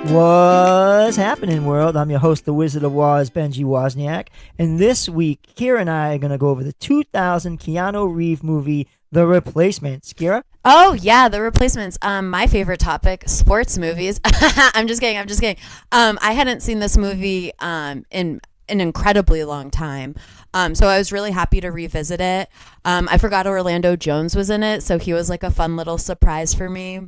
What's happening, world? I'm your host, the Wizard of Woz, Benji Wozniak. And this week, Kyra and I are going to go over the 2000 Keanu Reeves movie, The Replacements. Kyra? Oh, yeah, The Replacements. My favorite topic, sports movies. I'm just kidding. I hadn't seen this movie in an incredibly long time. So I was really happy to revisit it. I forgot Orlando Jones was in it, so he was like a fun little surprise for me.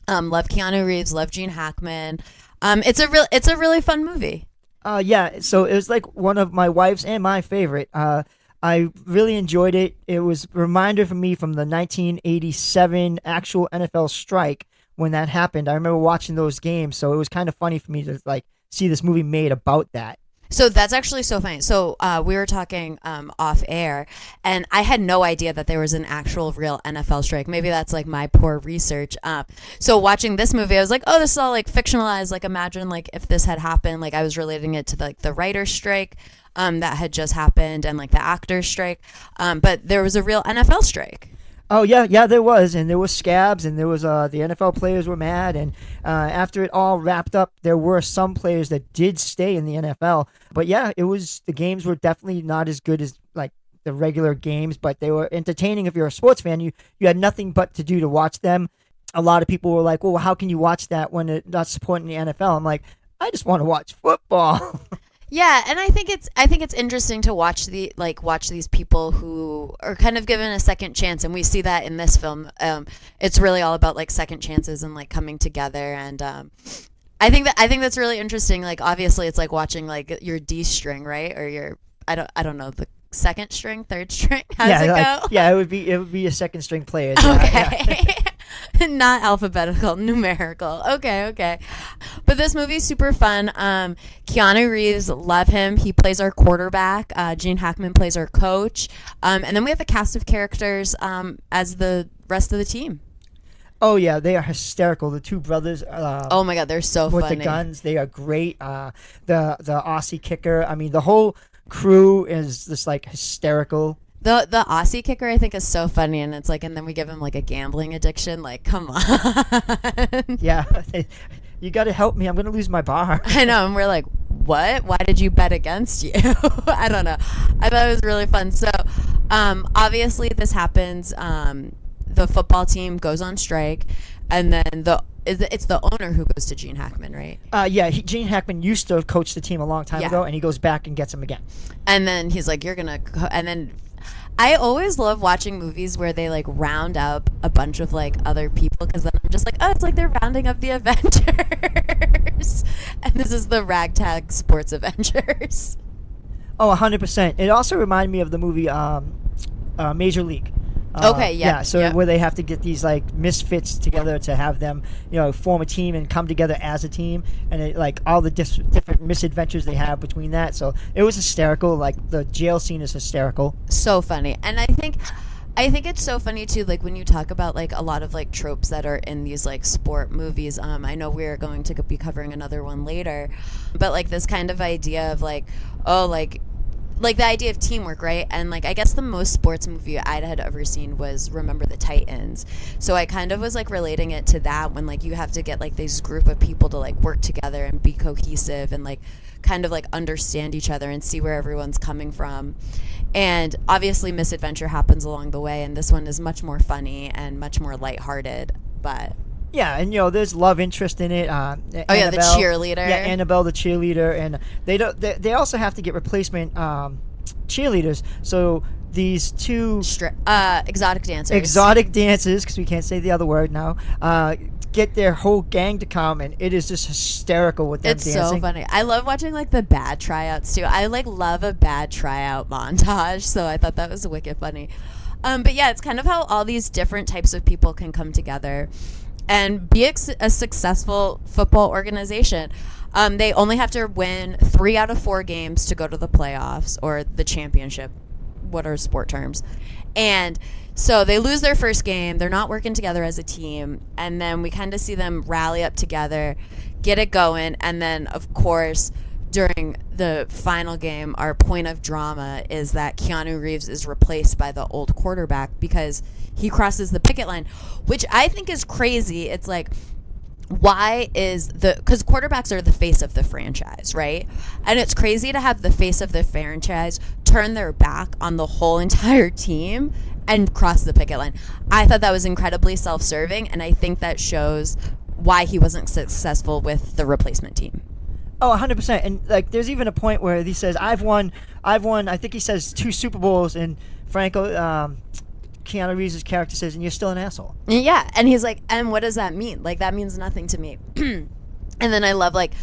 Love Keanu Reeves, love Gene Hackman. It's a really fun movie. Yeah, so it was like one of my wife's and my favorite. I really enjoyed it. It was a reminder for me from the 1987 actual NFL strike when that happened. I remember watching those games, so it was kind of funny for me to like see this movie made about that. So that's actually so funny. So we were talking off air, and I had no idea that there was an actual real NFL strike. Maybe that's like my poor research. So watching this movie, I was like, oh, this is all like fictionalized. Like imagine like if this had happened. Like I was relating it to like the writer's strike that had just happened and like the actor's strike. But there was a real NFL strike. Oh, yeah, there was. And there was scabs, and there was the NFL players were mad. And after it all wrapped up, there were some players that did stay in the NFL. But yeah, the games were definitely not as good as like the regular games, but they were entertaining. If you're a sports fan, you had nothing but to do to watch them. A lot of people were like, well, how can you watch that when it's not supporting the NFL? I'm like, I just want to watch football. Yeah, and I think it's interesting to watch these people who are kind of given a second chance, and we see that in this film. It's really all about like second chances and like coming together, and I think that's really interesting. Like obviously, it's like watching like your D string, right, or your I don't know, the second string, third string. How does it go? Yeah, it would be a second string player. Okay. Yeah. Not alphabetical, numerical. Okay. But this movie's super fun. Keanu Reeves, love him. He plays our quarterback. Gene Hackman plays our coach. And then we have a cast of characters as the rest of the team. Oh, yeah, they are hysterical. The two brothers. Oh, my God, they're so with funny. With the guns, they are great. The Aussie kicker. I mean, the whole crew is just, like, hysterical. The Aussie kicker, I think, is so funny, and it's like, and then we give him like a gambling addiction. Like, come on. Yeah, you got to help me. I'm gonna lose my bar. I know, and we're like, what? Why did you bet against you? I don't know. I thought it was really fun. So, obviously, this happens. The football team goes on strike, and then it's the owner who goes to Gene Hackman, right? Yeah, Gene Hackman used to coach the team a long time ago, and he goes back and gets him again. And then he's like, "You're gonna," and then. I always love watching movies where they like round up a bunch of like other people, because then I'm just like, oh, it's like they're rounding up the Avengers. And this is the ragtag sports Avengers. Oh, 100%. It also reminded me of the movie Major League. Okay, yeah. Yeah, so where they have to get these like misfits together to have them, form a team and come together as a team, and it, like all the different misadventures they have between that. So it was hysterical. Like the jail scene is hysterical. So funny. And I think it's so funny too, like when you talk about like a lot of like tropes that are in these like sport movies. I know we're going to be covering another one later, but like this kind of idea of like, oh, like the idea of teamwork, right? And like I guess the most sports movie I had ever seen was Remember the Titans. So I kind of was like relating it to that, when like you have to get like this group of people to like work together and be cohesive and like kind of like understand each other and see where everyone's coming from. And obviously misadventure happens along the way, and this one is much more funny and much more lighthearted, but yeah, and there's love interest in it. The cheerleader. Yeah, Annabelle, the cheerleader, and they also have to get replacement cheerleaders. So these two exotic dancers, because we can't say the other word now, get their whole gang to come, and it is just hysterical with them dancing. It's so funny. I love watching like the bad tryouts too. I like love a bad tryout montage, so I thought that was wicked funny. But yeah, it's kind of how all these different types of people can come together and be a successful football organization. They only have to win 3 out of 4 games to go to the playoffs or the championship. What are sport terms? And so they lose their first game. They're not working together as a team. And then we kind of see them rally up together, get it going. And then, of course, during the final game, our point of drama is that Keanu Reeves is replaced by the old quarterback because he crosses the picket line, which I think is crazy. It's like, why is because quarterbacks are the face of the franchise, right? And it's crazy to have the face of the franchise turn their back on the whole entire team and cross the picket line. I thought that was incredibly self-serving, and I think that shows why he wasn't successful with the replacement team. Oh, 100%. And like, there's even a point where he says, I've won, I think he says 2 Super Bowls, and Keanu Reeves' character says, and you're still an asshole. Yeah, and he's like, and what does that mean? Like, that means nothing to me. And then I love, like,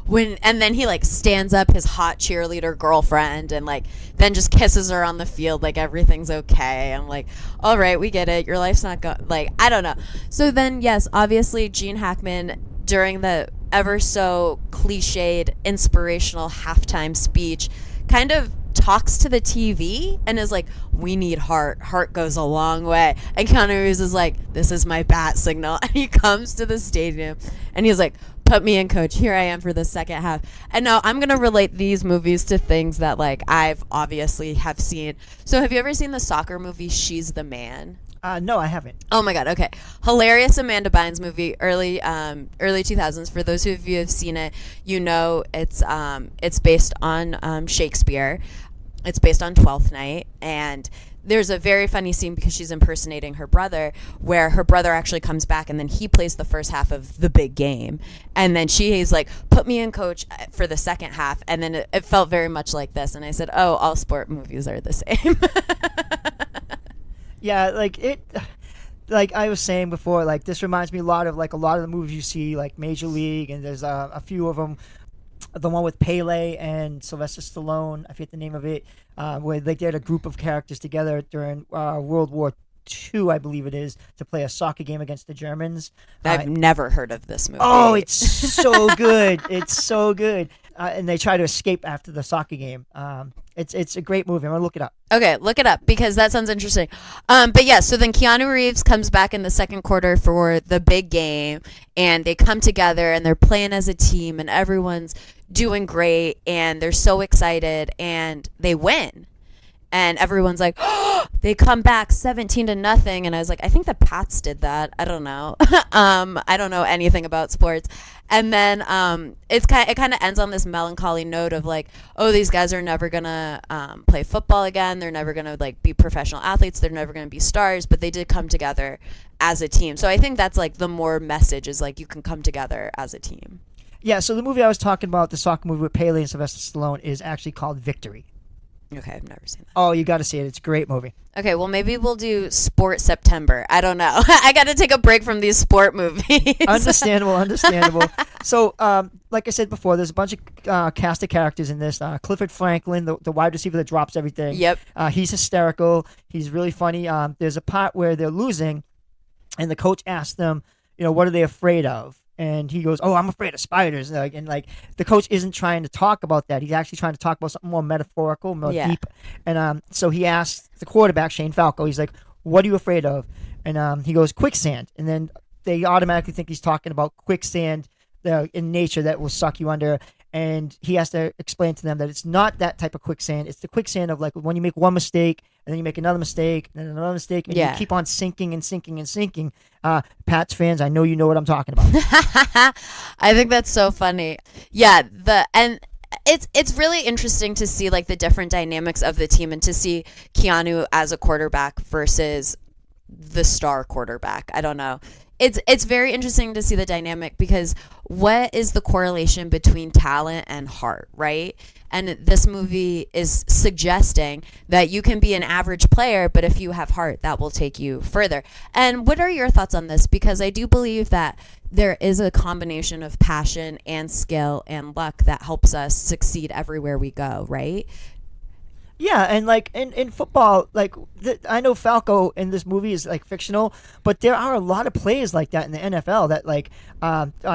and then he, like, stands up his hot cheerleader girlfriend and, like, then just kisses her on the field, like, everything's okay. I'm like, all right, we get it. Your life's not like, I don't know. So then, yes, obviously, Gene Hackman, during the ever so cliched, inspirational halftime speech, kind of talks to the TV and is like, we need heart. Heart goes a long way. And Keanu Reeves is like, this is my bat signal. And he comes to the stadium and he's like, put me in, coach. Here I am for the second half. And now I'm going to relate these movies to things that, like, I've obviously have seen. So have you ever seen the soccer movie She's the Man? No, I haven't. Oh my God. Okay. Hilarious Amanda Bynes movie, early 2000s. For those of you who have seen it, you know it's based on Shakespeare. It's based on Twelfth Night, and there's a very funny scene because she's impersonating her brother, where her brother actually comes back and then he plays the first half of the big game, and then she's like, put me in, coach, for the second half. And then it felt very much like this, and I said, oh, all sport movies are the same. Yeah, like I was saying before, like, this reminds me a lot of the movies you see, like Major League, and there's a few of them. The one with Pele and Sylvester Stallone, I forget the name of it, where they get a group of characters together during World War II, I believe it is, to play a soccer game against the Germans. I've never heard of this movie. Oh, it's so good. It's so good. And they try to escape after the soccer game. It's a great movie. I'm going to look it up. Okay, look it up because that sounds interesting. But yeah, so then Keanu Reeves comes back in the second quarter for the big game, and they come together and they're playing as a team, and everyone's doing great, and they're so excited, and they win. And everyone's like, oh, they come back 17-0. And I was like, I think the Pats did that. I don't know. I don't know anything about sports. And then it kind of ends on this melancholy note of like, oh, these guys are never going to play football again. They're never going to like be professional athletes. They're never going to be stars. But they did come together as a team. So I think that's like the more message is like you can come together as a team. Yeah, so the movie I was talking about, the soccer movie with Pele and Sylvester Stallone, is actually called Victory. Okay, I've never seen that. Oh, you got to see it. It's a great movie. Okay, well, maybe we'll do Sport September. I don't know. I got to take a break from these sport movies. Understandable. So, like I said before, there's a bunch of cast of characters in this. Clifford Franklin, the wide receiver that drops everything. Yep. He's hysterical. He's really funny. There's a part where they're losing, and the coach asks them, what are they afraid of? And he goes, oh, I'm afraid of spiders. And the coach isn't trying to talk about that. He's actually trying to talk about something more metaphorical, more deep. And so he asks the quarterback, Shane Falco, he's like, what are you afraid of? And he goes, quicksand. And then they automatically think he's talking about quicksand in nature that will suck you under. And he has to explain to them that it's not that type of quicksand. It's the quicksand of like when you make one mistake and then you make another mistake and then another mistake and you keep on sinking and sinking and sinking. Pats fans, I know you know what I'm talking about. I think that's so funny. Yeah, it's really interesting to see like the different dynamics of the team and to see Keanu as a quarterback versus the star quarterback. I don't know. It's very interesting to see the dynamic because what is the correlation between talent and heart, right? And this movie is suggesting that you can be an average player, but if you have heart, that will take you further. And what are your thoughts on this? Because I do believe that there is a combination of passion and skill and luck that helps us succeed everywhere we go, right? Yeah, and like in football, like I know Falco in this movie is like fictional, but there are a lot of players like that in the NFL that like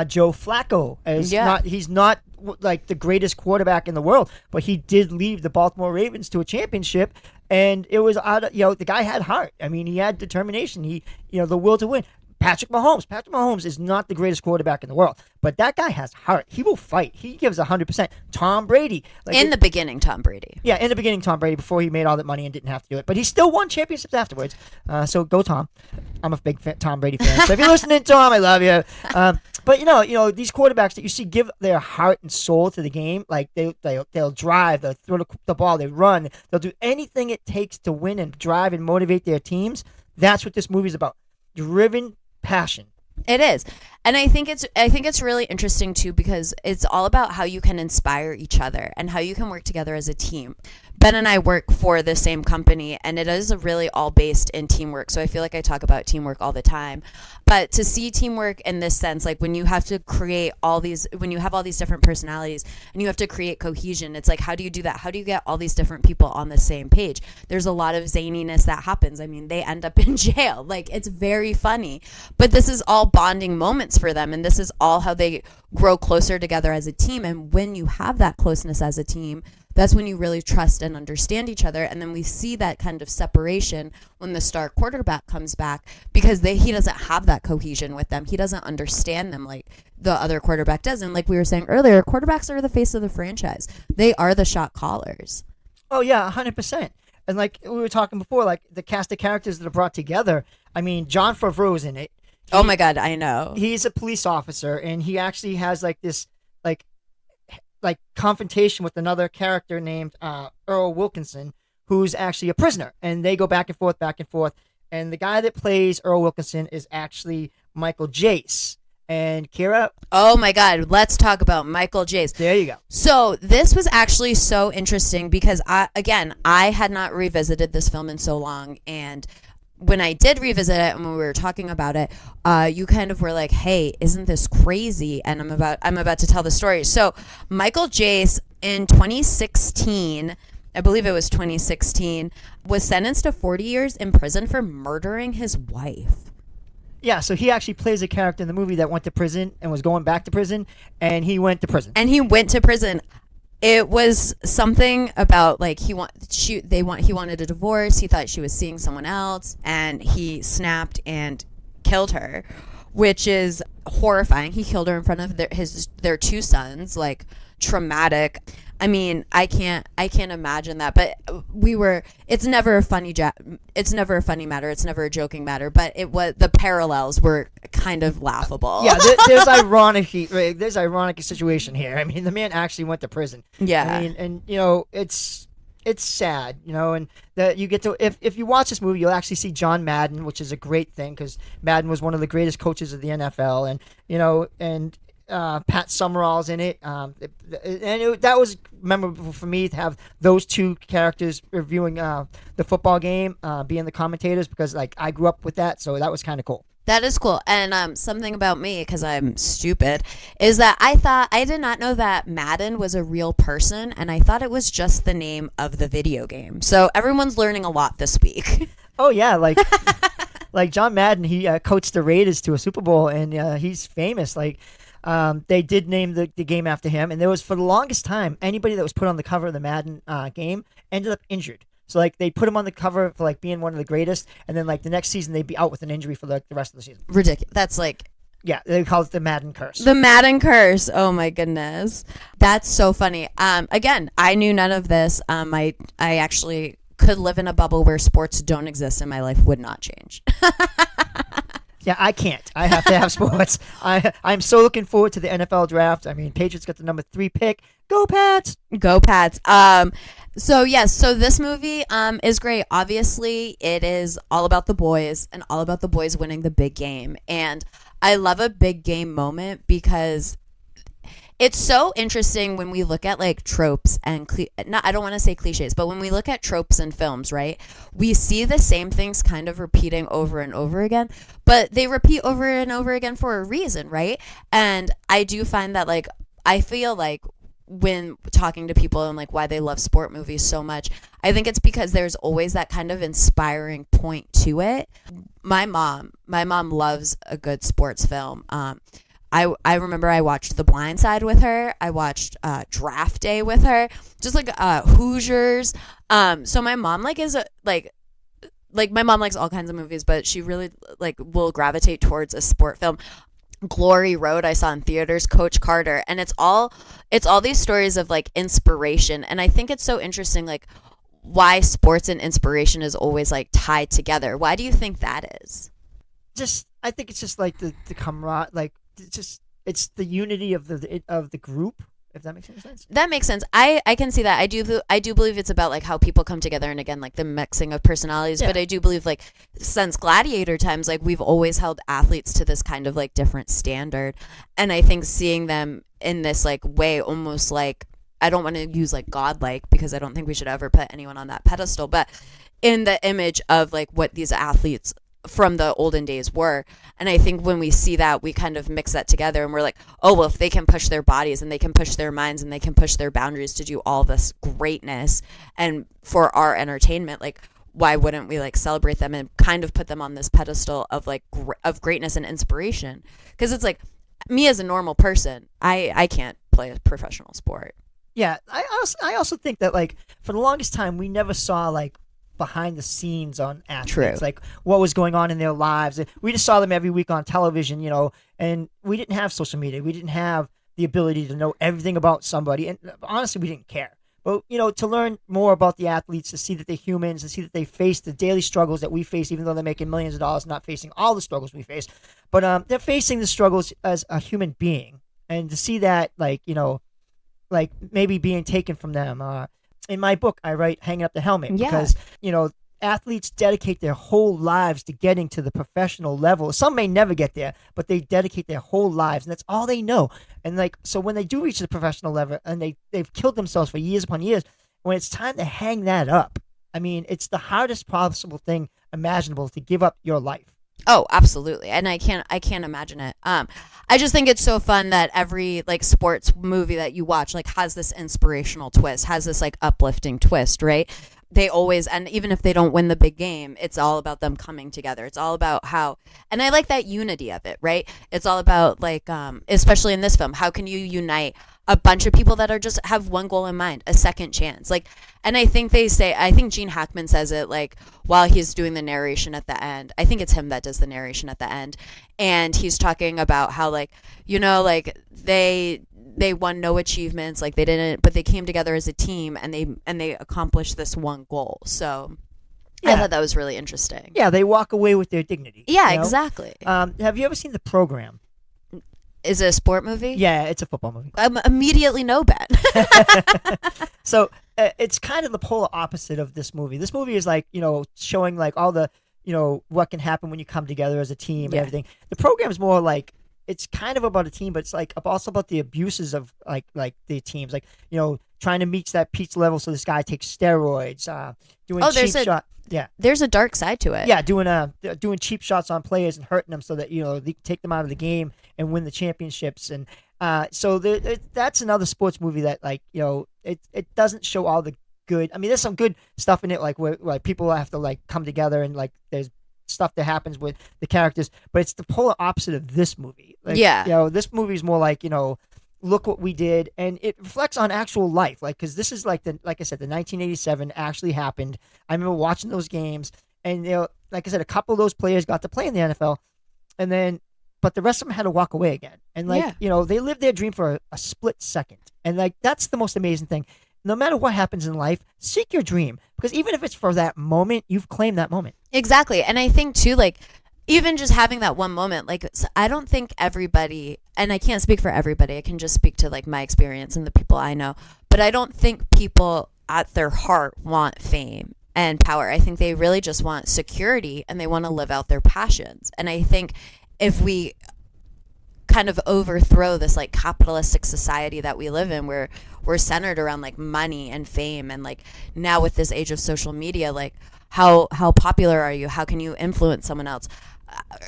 Joe Flacco is he's not like the greatest quarterback in the world, but he did lead the Baltimore Ravens to a championship, and it was the guy had heart. I mean, he had determination. He the will to win. Patrick Mahomes. Patrick Mahomes is not the greatest quarterback in the world, but that guy has heart. He will fight. He gives 100%. Tom Brady. In the beginning, Tom Brady. Yeah, in the beginning, Tom Brady, before he made all that money and didn't have to do it. But he still won championships afterwards. So go Tom. I'm a big Tom Brady fan. So if you're listening, Tom, I love you. But these quarterbacks that you see give their heart and soul to the game. Like they'll drive, they'll throw the ball, they run, they'll do anything it takes to win and drive and motivate their teams. That's what this movie's about. Driven passion. It is. And I think it's really interesting too, because it's all about how you can inspire each other and how you can work together as a team. Ben and I work for the same company, and it is really all based in teamwork. So I feel like I talk about teamwork all the time. But to see teamwork in this sense, like when you have to create when you have all these different personalities and you have to create cohesion, it's like, how do you do that? How do you get all these different people on the same page? There's a lot of zaniness that happens. I mean, they end up in jail. Like, it's very funny. But this is all bonding moments for them, and this is all how they grow closer together as a team. And when you have that closeness as a team, that's when you really trust and understand each other. And then we see that kind of separation when the star quarterback comes back, because he doesn't have that cohesion with them. He doesn't understand them like the other quarterback does. And like we were saying earlier, quarterbacks are the face of the franchise. They are the shot callers. Oh, yeah, 100%. And like we were talking before, like the cast of characters that are brought together. I mean, John Favreau's in it. Oh, my God, I know. He's a police officer, and he actually has like this like confrontation with another character named Earl Wilkinson, who's actually a prisoner, and they go back and forth. And the guy that plays Earl Wilkinson is actually Michael Jace. And Kyra? Oh my God, let's talk about Michael Jace. There you go. So this was actually so interesting because I had not revisited this film in so long, and when I did revisit it and when we were talking about it, you kind of were like, hey, isn't this crazy? And I'm about to tell the story. So Michael Jace in 2016, I believe it was 2016, was sentenced to 40 years in prison for murdering his wife. Yeah, so he actually plays a character in the movie that went to prison and was going back to prison, and he went to prison. It was something about like he wanted a divorce. He thought she was seeing someone else, and he snapped and killed her, which is horrifying. He killed her in front of their two sons, like traumatic. I mean, I can't imagine that. But it's never a funny matter. It's never a joking matter. But the parallels were kind of laughable. Yeah, there's ironic situation here. I mean, the man actually went to prison. Yeah. I mean, and it's sad, and that you get to if you watch this movie, you'll actually see John Madden, which is a great thing because Madden was one of the greatest coaches of the NFL, and Pat Summerall's in it, that was memorable for me to have those two characters reviewing the football game, being the commentators, because like I grew up with that, so that was kind of cool. That is cool. And something about me, because I'm stupid, is that I did not know that Madden was a real person, and I thought it was just the name of the video game. So everyone's learning a lot this week. Oh yeah, like John Madden, he coached the Raiders to a Super Bowl, and he's famous. Like they did name the game after him, and there was, for the longest time, anybody that was put on the cover of the Madden game ended up injured. So like they put him on the cover for like being one of the greatest, and then like the next season they'd be out with an injury for like the rest of the season. Ridiculous. That's like, yeah, they call it the Madden curse. The Madden curse. Oh my goodness, that's so funny. Again, I knew none of this. I actually could live in a bubble where sports don't exist, and my life would not change. Yeah, I can't. I have to have sports. I'm so looking forward to the NFL draft. I mean, Patriots got the number 3 pick. Go Pats! Go Pats. So yes, so this movie is great. Obviously, it is all about the boys and all about the boys winning the big game. And I love a big game moment because it's so interesting when we look at like tropes and I don't want to say cliches, but when we look at tropes in films, right? We see the same things kind of repeating over and over again, but they repeat over and over again for a reason, right? And I do find that like I feel like when talking to people and like why they love sport movies so much, I think it's because there's always that kind of inspiring point to it. My mom loves a good sports film. I remember I watched The Blind Side with her. I watched Draft Day with her, just like Hoosiers. So my mom like is like my mom likes all kinds of movies, but she really like will gravitate towards a sport film. Glory Road I saw in theaters, Coach Carter, and it's all these stories of like inspiration, and I think it's so interesting like why sports and inspiration is always like tied together. Why do you think that is? Just I think it's just like the camaraderie, like it's the unity of the group. If that makes any sense. That makes sense. I can see that. I do believe it's about like how people come together, and again like the mixing of personalities. Yeah. But I do believe like since gladiator times, like we've always held athletes to this kind of like different standard, and I think seeing them in this like way, almost like, I don't want to use like godlike because I don't think we should ever put anyone on that pedestal, but in the image of like what these athletes from the olden days were. And I think when we see that, we kind of mix that together and we're like, oh, well, if they can push their bodies and they can push their minds and they can push their boundaries to do all this greatness and for our entertainment, like why wouldn't we like celebrate them and kind of put them on this pedestal of like of greatness and inspiration? Because it's like me as a normal person, I can't play a professional sport. Yeah, I also think that like for the longest time we never saw like behind the scenes on athletes. True. Like what was going on in their lives. We just saw them every week on television, and we didn't have social media. We didn't have the ability to know everything about somebody, and honestly we didn't care. But to learn more about the athletes, to see that they're humans, to see that they face the daily struggles that we face, even though they're making millions of dollars, not facing all the struggles we face, but they're facing the struggles as a human being, and to see that like maybe being taken from them. In my book, I write hanging up the helmet because, athletes dedicate their whole lives to getting to the professional level. Some may never get there, but they dedicate their whole lives, and that's all they know. And so when they do reach the professional level and they've killed themselves for years upon years, when it's time to hang that up, I mean, it's the hardest possible thing imaginable to give up your life. Oh, absolutely. And I can't imagine it. I just think it's so fun that every like sports movie that you watch like has this inspirational twist, has this like uplifting twist, right? They always, and even if they don't win the big game, it's all about them coming together. It's all about how, and I like that unity of it, right? It's all about like, especially in this film, how can you unite a bunch of people that are just have one goal in mind, a second chance? Like, and I think Gene Hackman says it like while he's doing the narration at the end. I think it's him that does the narration at the end. And he's talking about how like, like they won no achievements, like they didn't, but they came together as a team and they accomplished this one goal. So yeah. I thought that was really interesting. Yeah, they walk away with their dignity. Yeah, exactly. Have you ever seen The Program? Is it a sport movie? Yeah, it's a football movie. Immediately no bet. So it's kind of the polar opposite of this movie. This movie is like, showing like all the, what can happen when you come together as a team and everything. The Program is more like, it's kind of about a team, but it's like also about the abuses of like the teams, like trying to reach that peak level. So this guy takes steroids, doing cheap shots. Yeah, there's a dark side to it. Yeah, doing cheap shots on players and hurting them so that they can take them out of the game and win the championships. And so that's another sports movie that like it doesn't show all the good. I mean, there's some good stuff in it, like where like people have to like come together and like there's stuff that happens with the characters, but it's the polar opposite of this movie. Like, this movie is more like look what we did, and it reflects on actual life, like because this is like I said, the 1987 actually happened. I remember watching those games, and like I said, a couple of those players got to play in the NFL, and then but the rest of them had to walk away again, and like they lived their dream for a split second, and like that's the most amazing thing. No matter what happens in life, seek your dream, because even if it's for that moment, you've claimed that moment. Exactly. And I think too, like even just having that one moment, like I don't think everybody, and I can't speak for everybody, I can just speak to like my experience and the people I know, but I don't think people at their heart want fame and power. I think they really just want security and they want to live out their passions. And I think if we kind of overthrow this like capitalistic society that we live in, where we're centered around like money and fame, and like now with this age of social media, like how popular are you? How can you influence someone else?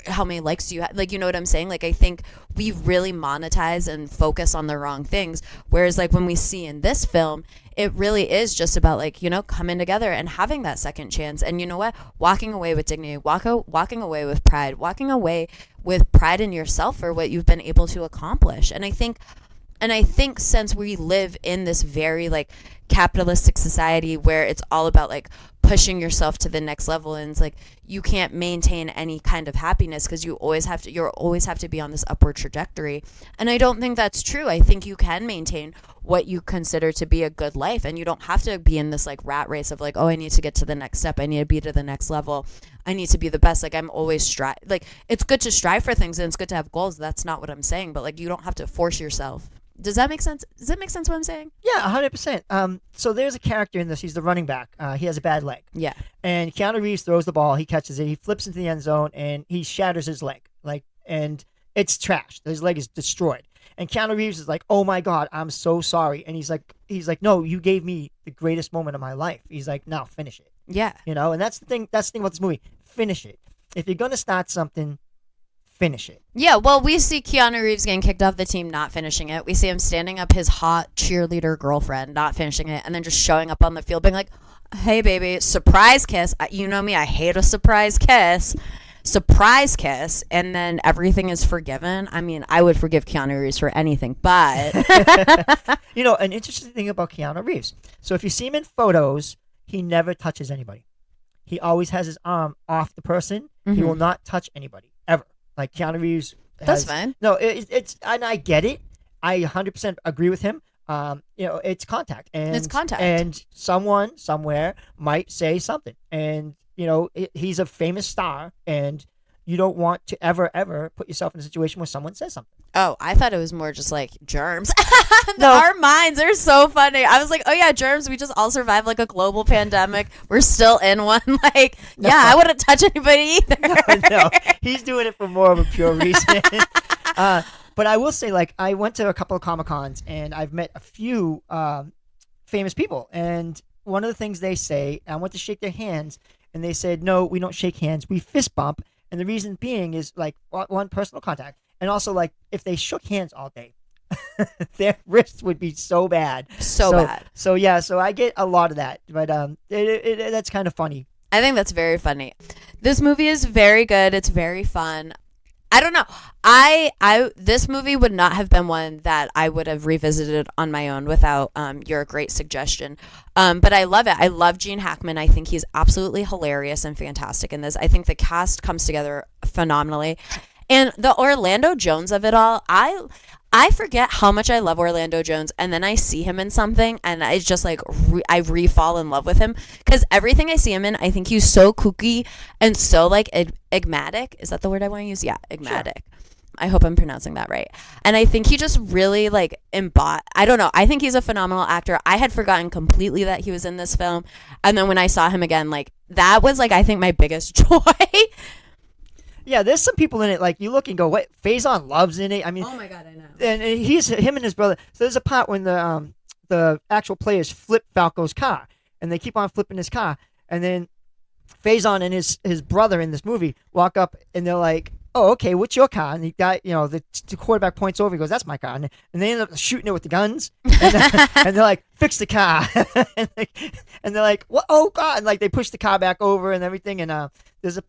How many likes do you have? Like, you know what I'm saying? Like, I think we really monetize and focus on the wrong things. Whereas like when we see in this film, it really is just about like, coming together and having that second chance. And you know what? Walking away with dignity, walking away with pride, walking away with pride in yourself for what you've been able to accomplish. And I think since we live in this very like capitalistic society where it's all about like pushing yourself to the next level, and it's like you can't maintain any kind of happiness because you always have to be on this upward trajectory. And I don't think that's true. I think you can maintain what you consider to be a good life, and you don't have to be in this like rat race of like, oh, I need to get to the next step, I need to be to the next level, I need to be the best. Like I'm always like it's good to strive for things and it's good to have goals. That's not what I'm saying, but like you don't have to force yourself. Does that make sense? Does it make sense what I'm saying? Yeah, 100%. So there's a character in this. He's the running back. He has a bad leg. Yeah. And Keanu Reeves throws the ball. He catches it. He flips into the end zone, and he shatters his leg. And it's trashed. His leg is destroyed. And Keanu Reeves is like, "Oh my God, I'm so sorry." And he's like, "No, you gave me the greatest moment of my life." He's like, "Now finish it." Yeah. And that's the thing. That's the thing about this movie. Finish it. If you're gonna start something, finish it. Yeah, well, we see Keanu Reeves getting kicked off the team, not finishing it. We see him standing up his hot cheerleader girlfriend, not finishing it, and then just showing up on the field being like, hey, baby, surprise kiss. You know me, I hate a surprise kiss. Surprise kiss, and then everything is forgiven. I mean, I would forgive Keanu Reeves for anything, but... An interesting thing about Keanu Reeves. So if you see him in photos, he never touches anybody. He always has his arm off the person. Mm-hmm. He will not touch anybody, ever. Like Keanu Reeves That's fine. No, it's and I get it. I 100% agree with him. It's contact. And it's contact. And someone somewhere might say something. And, he's a famous star. And you don't want to ever put yourself in a situation where someone says something. Oh, I thought it was more just like germs. No. Our minds are so funny. I was like, oh yeah, germs. We just all survived like a global pandemic. We're still in one. Like, no. Yeah, I wouldn't touch anybody either. No. He's doing it for more of a pure reason. But I will say, like, I went to a couple of Comic-Cons and I've met a few famous people. And one of the things they say, I went to shake their hands and they said, no, we don't shake hands. We fist bump. And the reason being is, like, one, personal contact. And also, like, if they shook hands all day, their wrists would be so bad. So bad. So, yeah, so I get a lot of that. But that's kind of funny. I think that's very funny. This movie is very good. It's very fun. I don't know. This movie would not have been one that I would have revisited on my own without your great suggestion. But I love it. I love Gene Hackman. I think he's absolutely hilarious and fantastic in this. I think the cast comes together phenomenally. And the Orlando Jones of it all, I forget how much I love Orlando Jones, and then I see him in something, and it's just like I re-fall in love with him, because everything I see him in, I think he's so kooky and so like enigmatic. Is that the word I want to use? Yeah, enigmatic. Sure. I hope I'm pronouncing that right. And I think he just really like I don't know. I think he's a phenomenal actor. I had forgotten completely that he was in this film, and then when I saw him again, like that was like I think my biggest joy. Yeah, there's some people in it, like, you look and go, what, Faison Love's in it? I mean... Oh, my God, I know. And him and his brother... So there's a part when the actual players flip Falco's car, and they keep on flipping his car, and then Faison and his brother in this movie walk up, and they're like, oh, okay, what's your car? And the guy, the quarterback points over and goes, that's my car. And they end up shooting it with the guns, and they're like, fix the car. and they're like, what? Oh, God. And, like, they push the car back over and everything, and there's a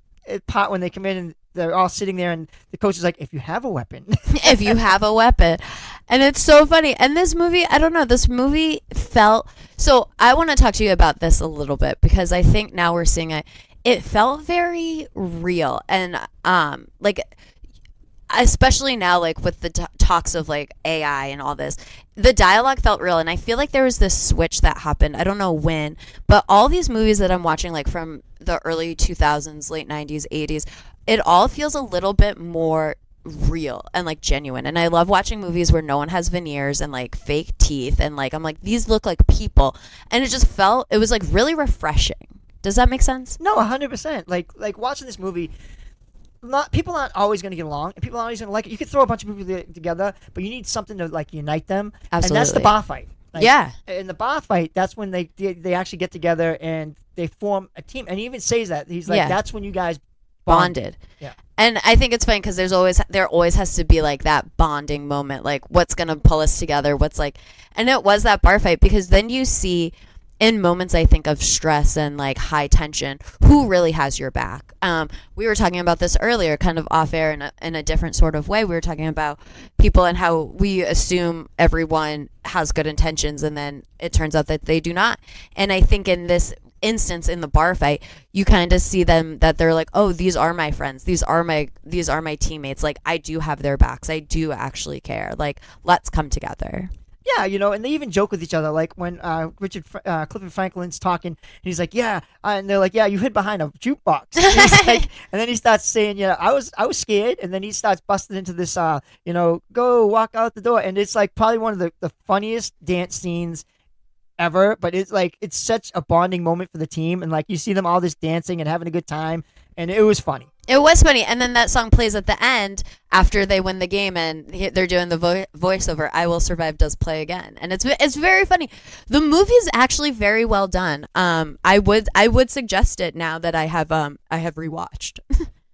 part when they come in and they're all sitting there and the coach is like, if you have a weapon. If you have a weapon. And it's so funny. And this movie, I don't know, this movie felt... So I want to talk to you about this a little bit because I think now we're seeing it. It felt very real. And like... especially now, like with the talks of like AI and all this, the dialogue felt real. And I feel like there was this switch that happened. I don't know when, but all these movies that I'm watching, like from the early 2000s, late 90s, 80s, it all feels a little bit more real and like genuine. And I love watching movies where no one has veneers and like fake teeth. And like, I'm like, these look like people. And it was like really refreshing. Does that make sense? No, 100%. Like watching this movie, people aren't always going to get along, and people aren't always going to like it. You could throw a bunch of people together, but you need something to like unite them. Absolutely. And that's the bar fight. Like, yeah. In the bar fight, that's when they actually get together and they form a team. And he even says that he's like, that's when you guys bonded. Yeah. And I think it's funny because there always has to be like that bonding moment, like what's going to pull us together, and it was that bar fight, because then you see in moments, I think, of stress and like high tension, who really has your back. We were talking about this earlier, kind of off air in a different sort of way. We were talking about people and how we assume everyone has good intentions, and then it turns out that they do not. And I think in instance in the bar fight, you kind of see them that they're like, oh, these are my friends, these are my teammates, like I do have their backs, I do actually care, like let's come together. Yeah, and they even joke with each other. Like when Clifford Franklin's talking, and he's like, "Yeah," and they're like, "Yeah, you hid behind a jukebox." And, he's like, and then he starts saying, "Yeah, I was scared," and then he starts busting into this, go walk out the door, and it's like probably one of the funniest dance scenes ever. But it's like it's such a bonding moment for the team, and like you see them all just dancing and having a good time, and it was funny. It was funny, and then that song plays at the end after they win the game, and they're doing the voiceover. "I Will Survive" does play again, and it's very funny. The movie is actually very well done. I would suggest it now that I have rewatched.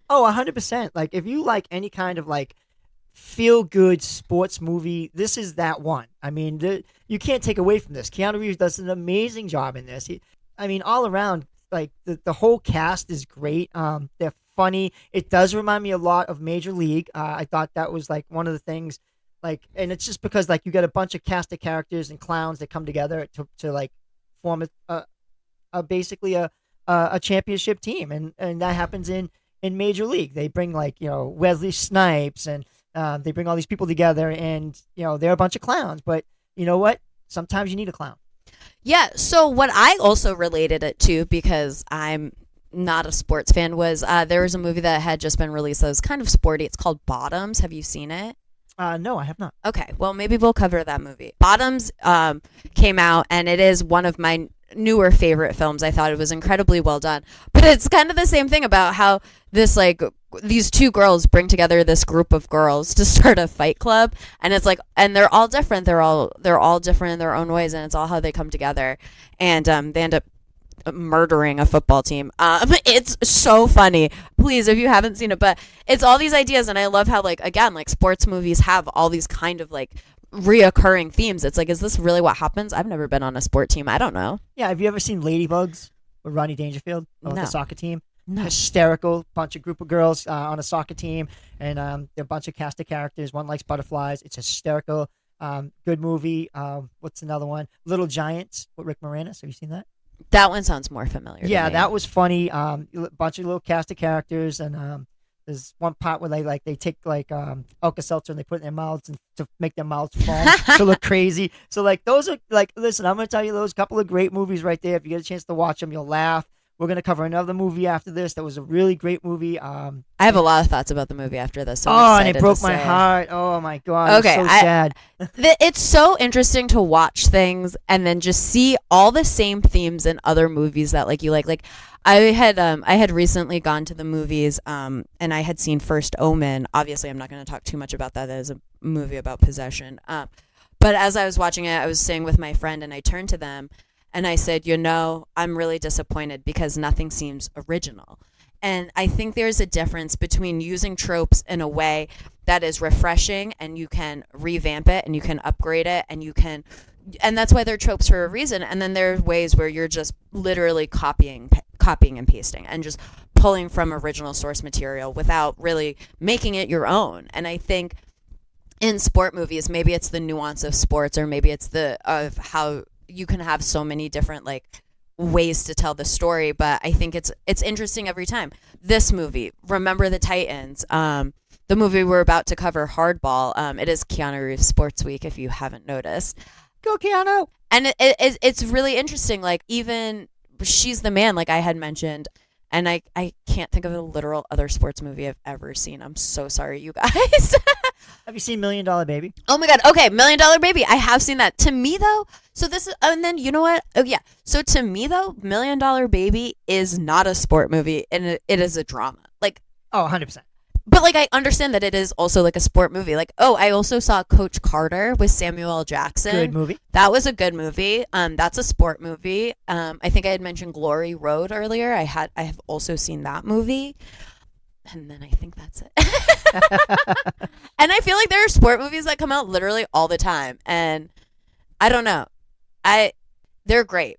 Oh, 100%. Like if you like any kind of like feel good sports movie, this is that one. I mean, you can't take away from this. Keanu Reeves does an amazing job in this. All around, like the whole cast is great. They're funny. It does remind me a lot of Major League. I thought that was like one of the things, like, and it's just because like you got a bunch of cast of characters and clowns that come together to like form basically a championship team, and that happens in Major League. They bring like Wesley Snipes, and they bring all these people together, and they're a bunch of clowns. But you know what? Sometimes you need a clown. Yeah. So what I also related it to, because I'm not a sports fan, was there was a movie that had just been released that was kind of sporty. It's called Bottoms. Have you seen it? No, I have not. Okay, well maybe we'll cover that movie. Bottoms came out, and it is one of my newer favorite films. I thought it was incredibly well done, but it's kind of the same thing about how this like these two girls bring together this group of girls to start a fight club, and it's like, and they're all different. They're all different in their own ways, and it's all how they come together, and they end up murdering a football team. It's so funny. Please, if you haven't seen it, but it's all these ideas, and I love how like again like sports movies have all these kind of like reoccurring themes. It's like, is this really what happens? I've never been on a sport team. I don't know. Yeah, have you ever seen Ladybugs with Rodney Dangerfield on No. the soccer team? No. Hysterical group of girls on a soccer team, and they're a bunch of cast of characters. One likes butterflies. It's hysterical. Good movie. What's another one? Little Giants with Rick Moranis. Have you seen that? That one sounds more familiar. Yeah, to me. that was funny. A bunch of little cast of characters, and there's one part where they take like Alka-Seltzer and they put it in their mouths and to make their mouths foam to look crazy. So like those are like, listen, I'm gonna tell you those couple of great movies right there. If you get a chance to watch them, you'll laugh. We're gonna cover another movie after this. That was a really great movie. I have a lot of thoughts about the movie after this. So and it broke my heart. Oh my god. Okay, it was so sad. It's so interesting to watch things and then just see all the same themes in other movies that like you like. Like I had recently gone to the movies and I had seen First Omen. Obviously, I'm not going to talk too much about that. That is a movie about possession. But as I was watching it, I was sitting with my friend and I turned to them and I said, I'm really disappointed because nothing seems original. And I think there's a difference between using tropes in a way that is refreshing and you can revamp it and you can upgrade it and that's why they're tropes for a reason. And then there are ways where you're just literally copying and pasting and just pulling from original source material without really making it your own. And I think in sport movies, maybe it's the nuance of sports, or maybe it's of how you can have so many different like ways to tell the story, but I think it's interesting every time. This movie, Remember the Titans, the movie we're about to cover, Hardball, it is Keanu Reeves Sports Week if you haven't noticed. Go Keanu! And it's really interesting, like even She's the Man, like I had mentioned, and I can't think of a literal other sports movie I've ever seen. I'm so sorry, you guys. Have you seen $1 Million Baby? Oh my god. Okay, $1 Million Baby. I have seen that. To me though, so this is, and then you know what? Oh yeah. So to me though, $1 Million Baby is not a sport movie, and it is a drama. Like, oh, 100%. But like I understand that it is also like a sport movie. Like, oh, I also saw Coach Carter with Samuel L. Jackson. Good movie. That was a good movie. That's a sport movie. I think I had mentioned Glory Road earlier. I have also seen that movie. And then I think that's it. And I feel like there are sport movies that come out literally all the time. And I don't know. They're great.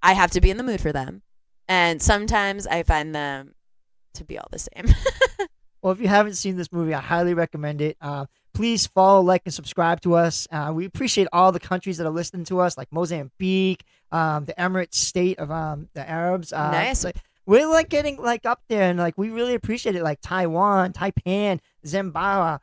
I have to be in the mood for them. And sometimes I find them to be all the same. Well, if you haven't seen this movie, I highly recommend it. Please follow, like, and subscribe to us. We appreciate all the countries that are listening to us, like Mozambique, the Emirates state of the Arabs. Nice. Like, we're like getting like up there, and like we really appreciate it. Like Taiwan, Taipan, Zimbabwe.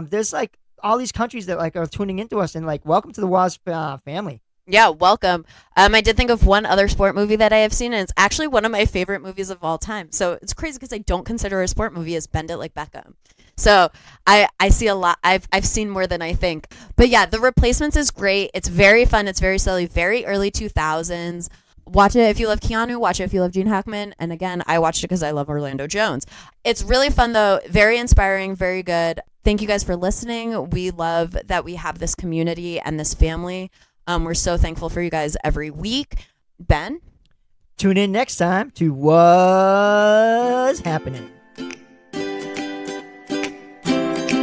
There's like all these countries that like are tuning into us, and like welcome to the Woz family. Yeah, welcome. I did think of one other sport movie that I have seen, and it's actually one of my favorite movies of all time. So it's crazy because I don't consider a sport movie as Bend It Like Beckham. So I see a lot. I've seen more than I think. But yeah, The Replacements is great. It's very fun. It's very silly. Very early 2000s. Watch it if you love Keanu. Watch it if you love Gene Hackman. And again, I watched it because I love Orlando Jones. It's really fun though. Very inspiring. Very good. Thank you guys for listening. We love that we have this community and this family. We're so thankful for you guys every week. Ben? Tune in next time to Woz Happening.